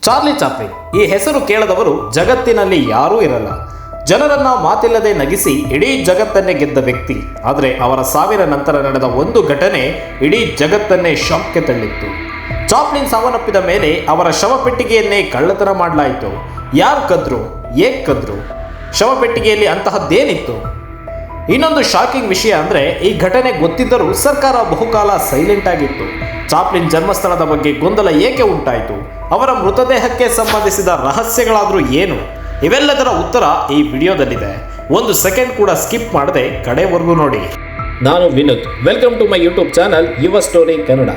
Charlie Chaplin ಈ ಹೆಸರು ಕೇಳದವರು ಜಗತ್ತಿನಲ್ಲಿ ಯಾರೂ ಇರಲ್ಲ. ಜನರನ್ನ ಮಾತಿಲ್ಲದೆ ನಗಿಸಿ ಇಡೀ ಜಗತ್ತನ್ನೇ ಗೆದ್ದ ವ್ಯಕ್ತಿ. ಆದರೆ ಅವರ ಸಾವಿನ ನಂತರ ನಡೆದ ಒಂದು ಘಟನೆ ಇಡೀ ಜಗತ್ತನ್ನೇ ಶಾಕ್ಗೆ ತಳ್ಳಿತ್ತು. ಚಾಪ್ಲಿನ್ ಸಾವನ್ನಪ್ಪಿದ ಮೇಲೆ ಅವರ ಶವಪೆಟ್ಟಿಗೆಯನ್ನೇ ಕಳ್ಳತನ ಮಾಡಲಾಯಿತು. ಯಾರು ಕದ್ರು? ಏಕ್ ಕದ್ರು? ಶವಪೆಟ್ಟಿಗೆಯಲ್ಲಿ ಅಂತಹದ್ದೇನಿತ್ತು? ಇನ್ನೊಂದು ಶಾಕಿಂಗ್ ವಿಷಯ ಅಂದರೆ ಈ ಘಟನೆ ಗೊತ್ತಿದ್ದರೂ ಸರ್ಕಾರ ಬಹುಕಾಲ ಸೈಲೆಂಟ್ ಆಗಿತ್ತು. ಚಾಪ್ಲಿನ್ ಜನ್ಮಸ್ಥಳದ ಬಗ್ಗೆ ಗೊಂದಲ ಏಕೆ ಉಂಟಾಯಿತು? ಅವರ ಮೃತದೇಹಕ್ಕೆ ಸಂಬಂಧಿಸಿದ ರಹಸ್ಯಗಳಾದರೂ ಏನು? ಇವೆಲ್ಲದರ ಉತ್ತರ ಈ ವಿಡಿಯೋದಲ್ಲಿದೆ. ಒಂದು ಸೆಕೆಂಡ್ ಕೂಡ ಸ್ಕಿಪ್ ಮಾಡದೆ ಕಡೆವರೆಗೂ ನೋಡಿ. ನಾನು Vinod, welcome to my YouTube channel Yuva story Kannada.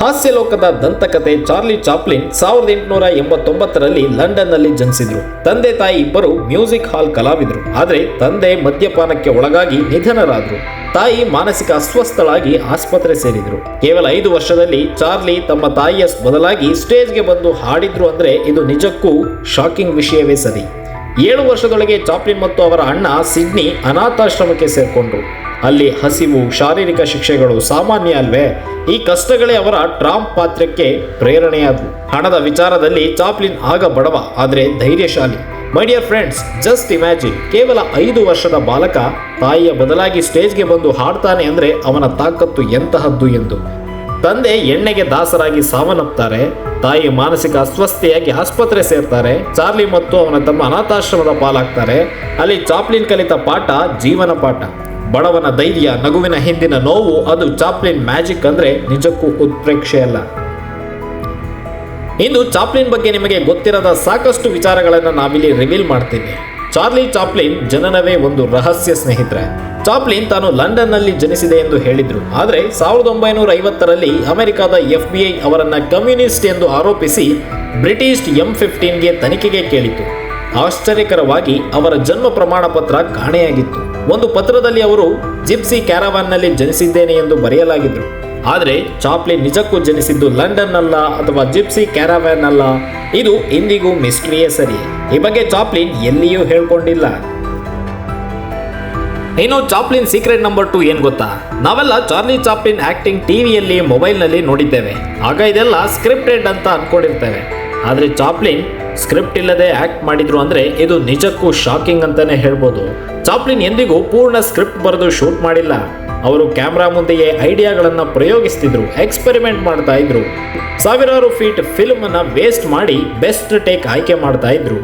ಹಾಸ್ಯಲೋಕದ ದಂತಕತೆ ಚಾರ್ಲಿ ಚಾಪ್ಲಿನ್ 1889ರಲ್ಲಿ ಲಂಡನ್ನಲ್ಲಿ ಜನಿಸಿದ್ರು. ತಂದೆ ತಾಯಿ ಇಬ್ಬರು ಮ್ಯೂಸಿಕ್ ಹಾಲ್ ಕಲಾವಿದರು. ಆದರೆ ತಂದೆ ಮದ್ಯಪಾನಕ್ಕೆ ಒಳಗಾಗಿ ನಿಧನರಾದರು. ತಾಯಿ ಮಾನಸಿಕ ಅಸ್ವಸ್ಥಳಾಗಿ ಆಸ್ಪತ್ರೆ ಸೇರಿದ್ರು. ಕೇವಲ 5 ವರ್ಷದಲ್ಲಿ ಚಾರ್ಲಿ ತಮ್ಮ ತಾಯಿಯ ಬದಲಾಗಿ ಸ್ಟೇಜ್ಗೆ ಬಂದು ಹಾಡಿದ್ರು ಅಂದ್ರೆ ಇದು ನಿಜಕ್ಕೂ ಶಾಕಿಂಗ್ ವಿಷಯವೇ ಸರಿ. 7 ವರ್ಷದೊಳಗೆ ಚಾಪ್ಲಿನ್ ಮತ್ತು ಅವರ ಅಣ್ಣ ಸಿಡ್ನಿ ಅನಾಥಾಶ್ರಮಕ್ಕೆ ಸೇರ್ಕೊಂಡ್ರು. ಅಲ್ಲಿ ಹಸಿವು, ಶಾರೀರಿಕ ಶಿಕ್ಷೆಗಳು ಸಾಮಾನ್ಯ ಅಲ್ವೇ? ಈ ಕಷ್ಟಗಳೇ ಅವರ ಟ್ರಾಂಪ್ ಪಾತ್ರಕ್ಕೆ ಪ್ರೇರಣೆಯಾದವು. ಹಣದ ವಿಚಾರದಲ್ಲಿ ಚಾಪ್ಲಿನ್ ಆಗ ಬಡವ, ಆದರೆ ಧೈರ್ಯಶಾಲಿ. My dear friends, just imagine, ಕೇವಲ 5 ವರ್ಷದ ಬಾಲಕ ತಾಯಿಯ ಬದಲಾಗಿ ಸ್ಟೇಜ್ಗೆ ಬಂದು ಹಾಡ್ತಾನೆ ಅಂದರೆ ಅವನ ತಾಕತ್ತು ಎಂತಹದ್ದು ಎಂದು. ತಂದೆ ಎಣ್ಣೆಗೆ ದಾಸರಾಗಿ ಸಾವನ್ನಪ್ತಾರೆ. ತಾಯಿ ಮಾನಸಿಕ ಅಸ್ವಸ್ಥೆಯಾಗಿ ಆಸ್ಪತ್ರೆ ಸೇರ್ತಾರೆ. ಚಾರ್ಲಿ ಮತ್ತು ಅವನ ತಮ್ಮ ಅನಾಥಾಶ್ರಮದ ಪಾಲಾಗ್ತಾರೆ. ಅಲ್ಲಿ ಚಾಪ್ಲಿನ್ ಕಲಿತ ಪಾಠ ಜೀವನ ಪಾಠ. ಬಡವನ ಧೈರ್ಯ, ನಗುವಿನ ಹಿಂದಿನ ನೋವು, ಅದು ಚಾಪ್ಲಿನ್ ಮ್ಯಾಜಿಕ್ ಅಂದ್ರೆ ನಿಜಕ್ಕೂ ಉತ್ಪ್ರೇಕ್ಷೆ ಅಲ್ಲ. ಇಂದು ಚಾಪ್ಲಿನ್ ಬಗ್ಗೆ ನಿಮಗೆ ಗೊತ್ತಿರದ ಸಾಕಷ್ಟು ವಿಚಾರಗಳನ್ನು ನಾವಿಲ್ಲಿ ರಿವೀಲ್ ಮಾಡ್ತೀವಿ. ಚಾರ್ಲಿ ಚಾಪ್ಲಿನ್ ಜನನವೇ ಒಂದು ರಹಸ್ಯ ಸ್ನೇಹಿತರೆ. ಚಾಪ್ಲಿನ್ ತಾನು ಲಂಡನ್ನಲ್ಲಿ ಜನಿಸಿದೆ ಎಂದು ಹೇಳಿದ್ರು. ಆದರೆ 1950ರಲ್ಲಿ ಅಮೆರಿಕದ FBI ಅವರನ್ನ ಕಮ್ಯುನಿಸ್ಟ್ ಎಂದು ಆರೋಪಿಸಿ ಬ್ರಿಟಿಷ್ M15ಗೆ ತನಿಖೆಗೆ ಕೇಳಿತು. ಆಶ್ಚರ್ಯಕರವಾಗಿ ಅವರ ಜನ್ಮ ಪ್ರಮಾಣ ಪತ್ರ ಕಾಣೆಯಾಗಿತ್ತು. ಒಂದು ಪತ್ರದಲ್ಲಿ ಅವರು ಜಿಪ್ಸಿ ಕ್ಯಾರವಾನ್ನಲ್ಲಿ ಜನಿಸಿದ್ದೇನೆ ಎಂದು ಬರೆಯಲಾಗಿದ್ರು. ಆದರೆ ಚಾಪ್ಲಿನ್ ನಿಜಕ್ಕೂ ಜನಿಸಿದ್ದು ಲಂಡನ್ ಅಲ್ಲ ಅಥವಾ ಜಿಪ್ಸಿ ಕ್ಯಾರವಾನ್ ಅಲ್ಲ. ಇದು ಇಂದಿಗೂ ಮಿಸ್ಟ್ರಿಯೇ ಸರಿ. ಈ ಬಗ್ಗೆ ಚಾಪ್ಲಿನ್ ಎಲ್ಲಿಯೂ ಹೇಳ್ಕೊಂಡಿಲ್ಲ. ಇನ್ನು ಚಾಪ್ಲಿನ್ ಸೀಕ್ರೆಟ್ ನಂಬರ್ 2 ಏನ್ ಗೊತ್ತಾ? ನಾವೆಲ್ಲ ಚಾರ್ಲಿ ಚಾಪ್ಲಿನ್ ಆಕ್ಟಿಂಗ್ ಟಿವಿಯಲ್ಲಿ, ಮೊಬೈಲ್ನಲ್ಲಿ ನೋಡಿದ್ದೇವೆ. ಆಗ ಇದೆಲ್ಲ ಸ್ಕ್ರಿಪ್ಟೆಡ್ ಅಂತ ಅನ್ಕೊಂಡಿರ್ತೇವೆ. ಆದರೆ ಚಾಪ್ಲಿನ್ ಸ್ಕ್ರಿಪ್ಟ್ ಇಲ್ಲದೆ ಆಕ್ಟ್ ಮಾಡಿದ್ರು ಅಂದ್ರೆ ಇದು ನಿಜಕ್ಕೂ ಶಾಕಿಂಗ್ ಅಂತಾನೆ ಹೇಳ್ಬೋದು. ಚಾಪ್ಲಿನ್ ಎಂದಿಗೂ ಪೂರ್ಣ ಸ್ಕ್ರಿಪ್ಟ್ ಬರೆದು ಶೂಟ್ ಮಾಡಿಲ್ಲ. ಅವರು ಕ್ಯಾಮ್ರಾ ಮುಂದೆಯೇ ಐಡಿಯಾಗಳನ್ನು ಪ್ರಯೋಗಿಸ್ತಿದ್ರು, ಎಕ್ಸ್ಪೆರಿಮೆಂಟ್ ಮಾಡ್ತಾ ಇದ್ರು. ಸಾವಿರಾರು ಫೀಟ್ ಫಿಲ್ಮ್ ಅನ್ನ ವೇಸ್ಟ್ ಮಾಡಿ ಬೆಸ್ಟ್ ಟೇಕ್ ಆಯ್ಕೆ ಮಾಡ್ತಾ ಇದ್ರು.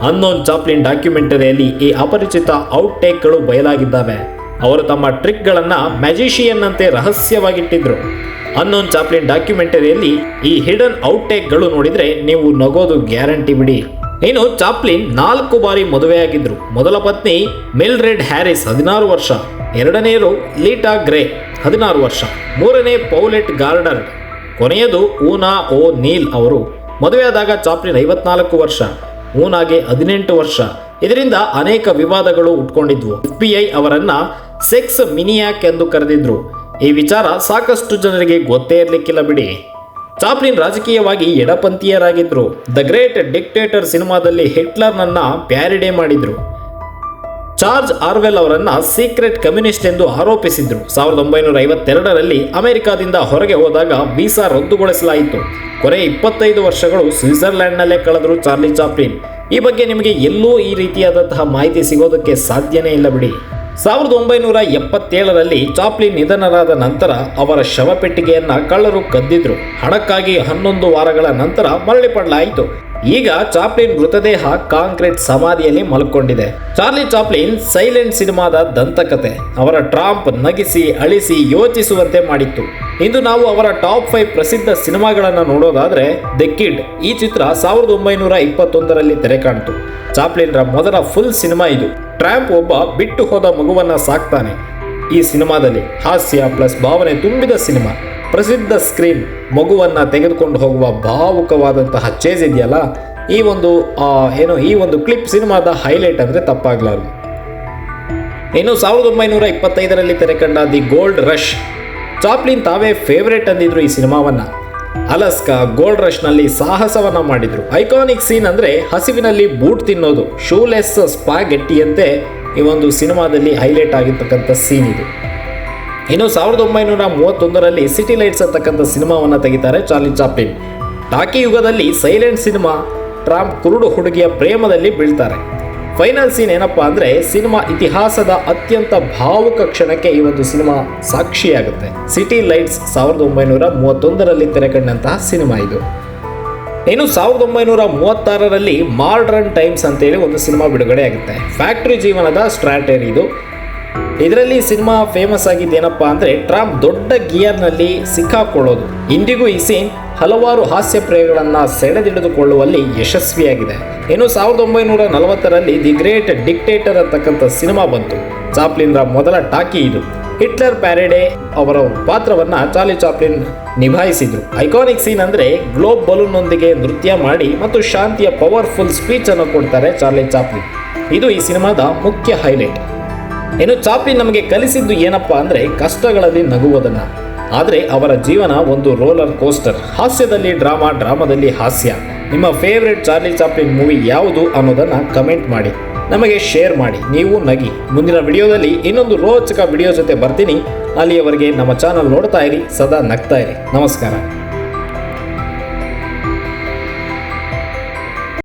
ಅನ್ನೋನ್ ಚಾಪ್ಲಿನ್ ಡಾಕ್ಯುಮೆಂಟರಿಯಲ್ಲಿ ಈ ಅಪರಿಚಿತ ಔಟ್ ಟೇಕ್ಗಳು ಬಯಲಾಗಿದ್ದಾವೆ. ಅವರು ತಮ್ಮ ಟ್ರಿಕ್ಗಳನ್ನ ಮ್ಯಾಜಿಷಿಯನ್ ಅಂತೆ ರಹಸ್ಯವಾಗಿಟ್ಟಿದ್ರು. ಅನ್ನೋನ್ ಚಾಪ್ಲಿನ್ ಡಾಕ್ಯುಮೆಂಟರಿಯಲ್ಲಿ ಈ ಹಿಡನ್ ಔಟ್ ಟೇಕ್ಗಳು ನೋಡಿದ್ರೆ ನೀವು ನಗೋದು ಗ್ಯಾರಂಟಿ ಬಿಡಿ. ಇನ್ನು ಚಾಪ್ಲಿನ್ 4 ಬಾರಿ ಮದುವೆಯಾಗಿದ್ರು. ಮೊದಲ ಪತ್ನಿ ಮಿಲ್ಡ್ರೆಡ್ ಹ್ಯಾರಿಸ್ 16 ವರ್ಷ, ಎರಡನೆಯರು ಲೀಟಾ ಗ್ರೇ 16 ವರ್ಷ, ಮೂರನೇ ಪೌಲೆಟ್ ಗಾರ್ಡರ್, ಕೊನೆಯದು ಊನಾ ಓ ನೀಲ್ ಅವರು. ಮದುವೆಯಾದಾಗ ಚಾಪ್ಲಿನ್ 54 ವರ್ಷ, ಊನಾಗೆ 18 ವರ್ಷ. ಇದರಿಂದ ಅನೇಕ ವಿವಾದಗಳು ಉಟ್ಕೊಂಡಿದ್ವು. FBI ಅವರನ್ನ ಸೆಕ್ಸ್ ಮಿನಿಯಾಕ್ ಎಂದು ಕರೆದಿದ್ರು. ಈ ವಿಚಾರ ಸಾಕಷ್ಟು ಜನರಿಗೆ ಗೊತ್ತೇ ಇರಲಿಕ್ಕಿಲ್ಲ ಬಿಡಿ. ಚಾಪ್ಲಿನ್ ರಾಜಕೀಯವಾಗಿ ಎಡಪಂಥೀಯರಾಗಿದ್ರು. ದ ಗ್ರೇಟ್ ಡಿಕ್ಟೇಟರ್ ಸಿನಿಮಾದಲ್ಲಿ ಹಿಟ್ಲರ್ನನ್ನ ಪ್ಯಾರಿಡೆ ಮಾಡಿದ್ರು. ಜಾರ್ಜ್ ಆರ್ವೆಲ್ ಅವರನ್ನ ಸೀಕ್ರೆಟ್ ಕಮ್ಯುನಿಸ್ಟ್ ಎಂದು ಆರೋಪಿಸಿದ್ರು. 1952ರಲ್ಲಿ ಅಮೆರಿಕಾದಿಂದ ಹೊರಗೆ ಹೋದಾಗ ವೀಸಾ ರದ್ದುಗೊಳಿಸಲಾಯಿತು. ಕೊನೆ 25 ವರ್ಷಗಳು ಸ್ವಿಟ್ಜರ್ಲ್ಯಾಂಡ್ನಲ್ಲೇ ಕಳೆದ್ರು ಚಾರ್ಲಿ ಚಾಪ್ಲಿನ್. ಈ ಬಗ್ಗೆ ನಿಮಗೆ ಎಲ್ಲೂ ಈ ರೀತಿಯಾದಂತಹ ಮಾಹಿತಿ ಸಿಗೋದಕ್ಕೆ ಸಾಧ್ಯನೇ ಇಲ್ಲ ಬಿಡಿ. 1977ರಲ್ಲಿ ಚಾಪ್ಲಿನ್ ನಿಧನರಾದ ನಂತರ ಅವರ ಶವಪೆಟ್ಟಿಗೆಯನ್ನ ಕಳ್ಳರು ಕದ್ದಿದ್ರು. ಹಣಕ್ಕಾಗಿ 11 ವಾರಗಳ ನಂತರ ಮರಳಿಪಡಲಾಯಿತು. ಈಗ ಚಾಪ್ಲಿನ್ ಮೃತದೇಹ ಕಾಂಕ್ರೀಟ್ ಸಮಾಧಿಯಲ್ಲಿ ಮಲ್ಕೊಂಡಿದೆ. ಚಾರ್ಲಿ ಚಾಪ್ಲಿನ್ ಸೈಲೆಂಟ್ ಸಿನಿಮಾದ ದಂತಕತೆ. ಅವರ ಟ್ರಾಂಪ್ ನಗಿಸಿ, ಅಳಿಸಿ, ಯೋಚಿಸುವಂತೆ ಮಾಡಿತ್ತು. ಇಂದು ನಾವು ಅವರ ಟಾಪ್ 5 ಪ್ರಸಿದ್ಧ ಸಿನಿಮಾಗಳನ್ನು ನೋಡೋದಾದ್ರೆ ದಿ ಕಿಡ್. ಈ ಚಿತ್ರ 1921ರಲ್ಲಿ ತೆರೆ ಕಾಣ್ತು. ಚಾಪ್ಲಿನ್ರ ಮೊದಲ ಫುಲ್ ಸಿನಿಮಾ ಇದು. ಟ್ರಾಂಪ್ ಒಬ್ಬ ಬಿಟ್ಟು ಹೋದ ಮಗುವನ್ನ ಸಾಕ್ತಾನೆ. ಈ ಸಿನಿಮಾದಲ್ಲಿ ಹಾಸ್ಯ ಪ್ಲಸ್ ಭಾವನೆ ತುಂಬಿದ ಸಿನಿಮಾ. ಪ್ರಸಿದ್ಧ ಸ್ಕ್ರೀನ್, ಮಗುವನ್ನ ತೆಗೆದುಕೊಂಡು ಹೋಗುವ ಭಾವುಕವಾದಂತಹ ಚೇಸ್ ಇದೆಯಲ್ಲ, ಈ ಒಂದು ಕ್ಲಿಪ್ ಸಿನಿಮಾದ ಹೈಲೈಟ್ ಅಂದ್ರೆ ತಪ್ಪಾಗ್ಲಾರ್ದು. ಇನ್ನು 1925ರಲ್ಲಿ ತೆರೆಕಂಡ ದಿ ಗೋಲ್ಡ್ ರಶ್. ಚಾಪ್ಲಿನ್ ತಾವೇ ಫೇವರೇಟ್ ಅಂದಿದ್ರು ಈ ಸಿನಿಮಾವನ್ನ. ಅಲಸ್ಕಾ, ಗೋಲ್ಡ್ ರಶ್ನಲ್ಲಿ ಸಾಹಸವನ್ನ ಮಾಡಿದ್ರು. ಐಕಾನಿಕ್ ಸೀನ್ ಅಂದ್ರೆ ಹಸಿವಿನಲ್ಲಿ ಬೂಟ್ ತಿನ್ನೋದು, ಶೂಲೆಸ್ ಸ್ಪಾಗೆಟ್ಟಿಯಂತೆ ಈ ಒಂದು ಸಿನಿಮಾದಲ್ಲಿ ಹೈಲೈಟ್ ಆಗಿರ್ತಕ್ಕಂಥ ಸೀನ್ ಇದು. ಇನ್ನು 1931ರಲ್ಲಿ ಸಿಟಿ ಲೈಟ್ಸ್ ಅಂತಕ್ಕಂಥ ಸಿನಿಮಾವನ್ನು ತೆಗಿತಾರೆ ಚಾರ್ಲಿ ಚಾಪ್ಲಿನ್. ಟಾಕಿ ಯುಗದಲ್ಲಿ ಸೈಲೆಂಟ್ ಸಿನಿಮಾ, ಟ್ರಾಂಪ್ ಕುರುಡು ಹುಡುಗಿಯ ಪ್ರೇಮದಲ್ಲಿ ಬೀಳ್ತಾರೆ. ಫೈನಲ್ ಸೀನ್ ಏನಪ್ಪಾ ಅಂದರೆ ಸಿನಿಮಾ ಇತಿಹಾಸದ ಅತ್ಯಂತ ಭಾವುಕ ಕ್ಷಣಕ್ಕೆ ಈ ಒಂದು ಸಿನಿಮಾ ಸಾಕ್ಷಿಯಾಗುತ್ತೆ. ಸಿಟಿ ಲೈಟ್ಸ್ 1931ರಲ್ಲಿ ತೆರೆಕಂಡಂತಹ ಸಿನಿಮಾ ಇದು. ಇನ್ನು 1936ರಲ್ಲಿ ಮಾಡರ್ನ್ ಟೈಮ್ಸ್ ಅಂತೇಳಿ ಒಂದು ಸಿನಿಮಾ ಬಿಡುಗಡೆ ಆಗುತ್ತೆ. ಫ್ಯಾಕ್ಟ್ರಿ ಜೀವನದ ಸ್ಟ್ರಾಟರಿ ಇದು. ಇದರಲ್ಲಿ ಸಿನಿಮಾ ಫೇಮಸ್ ಆಗಿದ್ದೇನಪ್ಪ ಅಂದರೆ ಟ್ರಾಂಪ್ ದೊಡ್ಡ ಗಿಯರ್ನಲ್ಲಿ ಸಿಕ್ಕಾಕೊಳ್ಳೋದು. ಇಂದಿಗೂ ಈ ಸೀನ್ ಹಲವಾರು ಹಾಸ್ಯ ಪ್ರೇಯಗಳನ್ನು ಸೆಳೆದಿಡಿದುಕೊಳ್ಳುವಲ್ಲಿ ಯಶಸ್ವಿಯಾಗಿದೆ. ಇನ್ನು 1940ರಲ್ಲಿ ದಿ ಗ್ರೇಟ್ ಡಿಕ್ಟೇಟರ್ ಅಂತಕ್ಕಂಥ ಸಿನಿಮಾ ಬಂತು. ಚಾಪ್ಲಿನ್ರ ಮೊದಲ ಟಾಕಿ ಇದು. ಹಿಟ್ಲರ್ ಪ್ಯಾರಡೆ ಅವರ ಪಾತ್ರವನ್ನು ಚಾರ್ಲಿ ಚಾಪ್ಲಿನ್ ನಿಭಾಯಿಸಿದ್ರು. ಐಕಾನಿಕ್ ಸೀನ್ ಅಂದರೆ ಗ್ಲೋಬ್ ಬಲೂನ್ನೊಂದಿಗೆ ನೃತ್ಯ ಮಾಡಿ ಮತ್ತು ಶಾಂತಿಯ ಪವರ್ಫುಲ್ ಸ್ಪೀಚ್ ಅನ್ನು ಕೊಡ್ತಾರೆ ಚಾರ್ಲಿ ಚಾಪ್ಲಿನ್. ಇದು ಈ ಸಿನಿಮಾದ ಮುಖ್ಯ ಹೈಲೈಟ್. ಇನ್ನು ಚಾಪ್ಲಿನ್ ನಮಗೆ ಕಲಿಸಿದ್ದು ಏನಪ್ಪಾ ಅಂದರೆ ಕಷ್ಟಗಳಲ್ಲಿ ನಗುವುದನ್ನು. ಆದರೆ ಅವರ ಜೀವನ ಒಂದು ರೋಲರ್ ಕೋಸ್ಟರ್. ಹಾಸ್ಯದಲ್ಲಿ ಡ್ರಾಮಾ, ಡ್ರಾಮಾದಲ್ಲಿ ಹಾಸ್ಯ. ನಿಮ್ಮ ಫೇವ್ರೆಟ್ ಚಾರ್ಲಿ ಚಾಪ್ಲಿನ್ ಮೂವಿ ಯಾವುದು ಅನ್ನೋದನ್ನು ಕಮೆಂಟ್ ಮಾಡಿ, ನಮಗೆ ಶೇರ್ ಮಾಡಿ. ನೀವು ನಗಿ. ಮುಂದಿನ ವಿಡಿಯೋದಲ್ಲಿ ಇನ್ನೊಂದು ರೋಚಕ ವಿಡಿಯೋ ಜೊತೆ ಬರ್ತೀನಿ. ಅಲ್ಲಿಯವರೆಗೆ ನಮ್ಮ ಚಾನಲ್ ನೋಡ್ತಾ ಇರಿ, ಸದಾ ನಗ್ತಾ ಇರಿ. ನಮಸ್ಕಾರ.